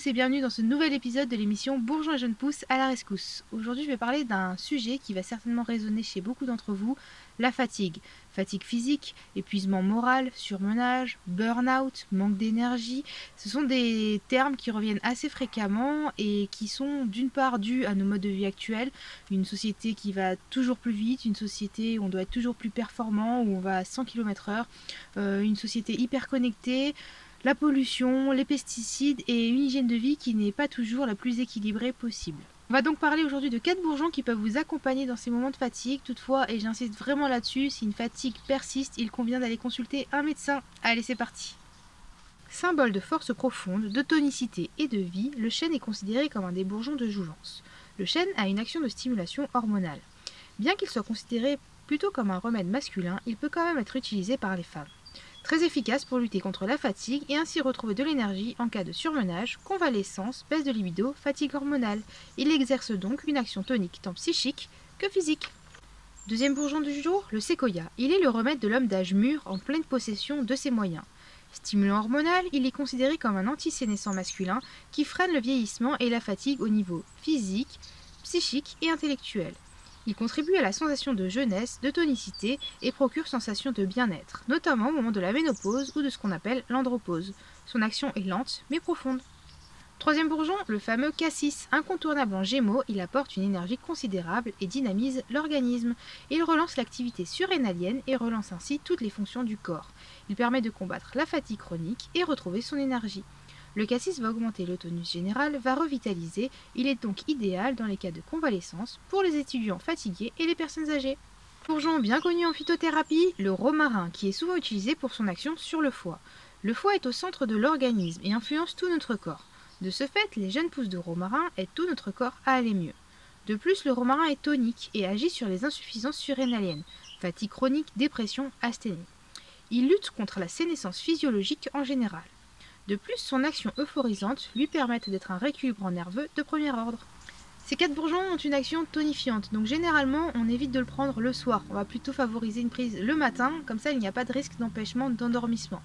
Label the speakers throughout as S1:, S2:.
S1: tous et bienvenue dans ce nouvel épisode de l'émission Bourgeons et jeunes pousses à la rescousse. Aujourd'hui je vais parler d'un sujet qui va certainement résonner chez beaucoup d'entre vous, la fatigue. Fatigue physique, épuisement moral, surmenage, burn-out, manque d'énergie. Ce sont des termes qui reviennent assez fréquemment et qui sont d'une part dus à nos modes de vie actuels, une société qui va toujours plus vite, une société où on doit être toujours plus performant, où on va à 100 km/h, une société hyper connectée, la pollution, les pesticides et une hygiène de vie qui n'est pas toujours la plus équilibrée possible. On va donc parler aujourd'hui de 4 bourgeons qui peuvent vous accompagner dans ces moments de fatigue. Toutefois, et j'insiste vraiment là-dessus, si une fatigue persiste, il convient d'aller consulter un médecin. Allez, c'est parti. Symbole de force profonde, de tonicité et de vie, le chêne est considéré comme un des bourgeons de jouvence. Le chêne a une action de stimulation hormonale. Bien qu'il soit considéré plutôt comme un remède masculin, il peut quand même être utilisé par les femmes. Très efficace pour lutter contre la fatigue et ainsi retrouver de l'énergie en cas de surmenage, convalescence, baisse de libido, fatigue hormonale. Il exerce donc une action tonique tant psychique que physique. Deuxième bourgeon du jour, le séquoia. Il est le remède de l'homme d'âge mûr en pleine possession de ses moyens. Stimulant hormonal, il est considéré comme un antisénescent masculin qui freine le vieillissement et la fatigue au niveau physique, psychique et intellectuel. Il contribue à la sensation de jeunesse, de tonicité et procure sensation de bien-être, notamment au moment de la ménopause ou de ce qu'on appelle l'andropause. Son action est lente mais profonde. Troisième bourgeon, le fameux cassis. Incontournable en gémeaux, il apporte une énergie considérable et dynamise l'organisme. Il relance l'activité surrénalienne et relance ainsi toutes les fonctions du corps. Il permet de combattre la fatigue chronique et retrouver son énergie. Le cassis va augmenter le tonus général, va revitaliser, il est donc idéal dans les cas de convalescence pour les étudiants fatigués et les personnes âgées. Bourgeon bien connu en phytothérapie, le romarin qui est souvent utilisé pour son action sur le foie. Le foie est au centre de l'organisme et influence tout notre corps. De ce fait, les jeunes pousses de romarin aident tout notre corps à aller mieux. De plus, le romarin est tonique et agit sur les insuffisances surrénaliennes, fatigue chronique, dépression, asthénie. Il lutte contre la sénescence physiologique en général. De plus, son action euphorisante lui permet d'être un rééquilibrant nerveux de premier ordre. Ces 4 bourgeons ont une action tonifiante, donc généralement on évite de le prendre le soir. On va plutôt favoriser une prise le matin, comme ça il n'y a pas de risque d'empêchement d'endormissement.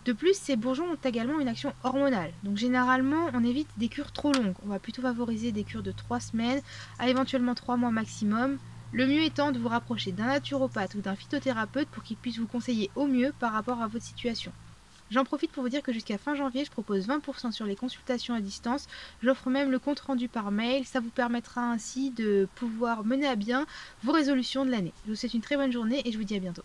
S1: De plus, ces bourgeons ont également une action hormonale, donc généralement on évite des cures trop longues. On va plutôt favoriser des cures de 3 semaines à éventuellement 3 mois maximum. Le mieux étant de vous rapprocher d'un naturopathe ou d'un phytothérapeute pour qu'il puisse vous conseiller au mieux par rapport à votre situation. J'en profite pour vous dire que jusqu'à fin janvier, je propose 20% sur les consultations à distance. J'offre même le compte rendu par mail. Ça vous permettra ainsi de pouvoir mener à bien vos résolutions de l'année. Je vous souhaite une très bonne journée et je vous dis à bientôt.